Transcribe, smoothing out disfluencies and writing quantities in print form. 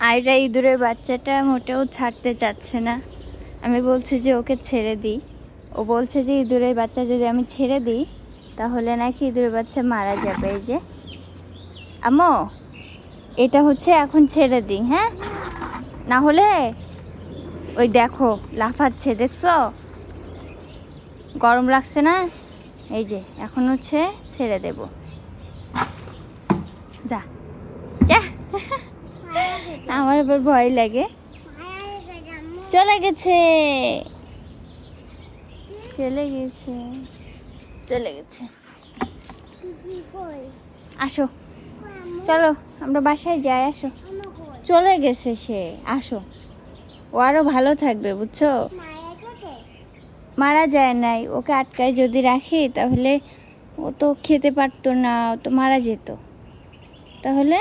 আয়রা ইঁদুরের বাচ্চাটা মোটেও ছাড়তে চাচ্ছে না। আমি বলছি যে ওকে ছেড়ে দিই। ও বলছে যে ইঁদুরের বাচ্চা যদি আমি ছেড়ে দিই তাহলে নাকি ইঁদুরের বাচ্চা মারা যাবে। এই যে আম্মু, এটা হচ্ছে এখন ছেড়ে দিই, হ্যাঁ? না হলে ওই দেখো লাফাচ্ছে, দেখছো? গরম লাগছে না? এই যে এখন হচ্ছে ছেড়ে দেব। যা যা। আমার আবার ভয় লাগে। চলে গেছে, চলে গেছে, চলে গেছে। আসো, চলো আমরা বাসায় যাই। আসো, চলে গেছে সে। আসো, ও আরো ভালো থাকবে, বুঝছো? মারা যায় নাই, ওকে আটকায় যদি রাখি তাহলে ও তো খেতে পারতো না, ও তো মারা যেত। তাহলে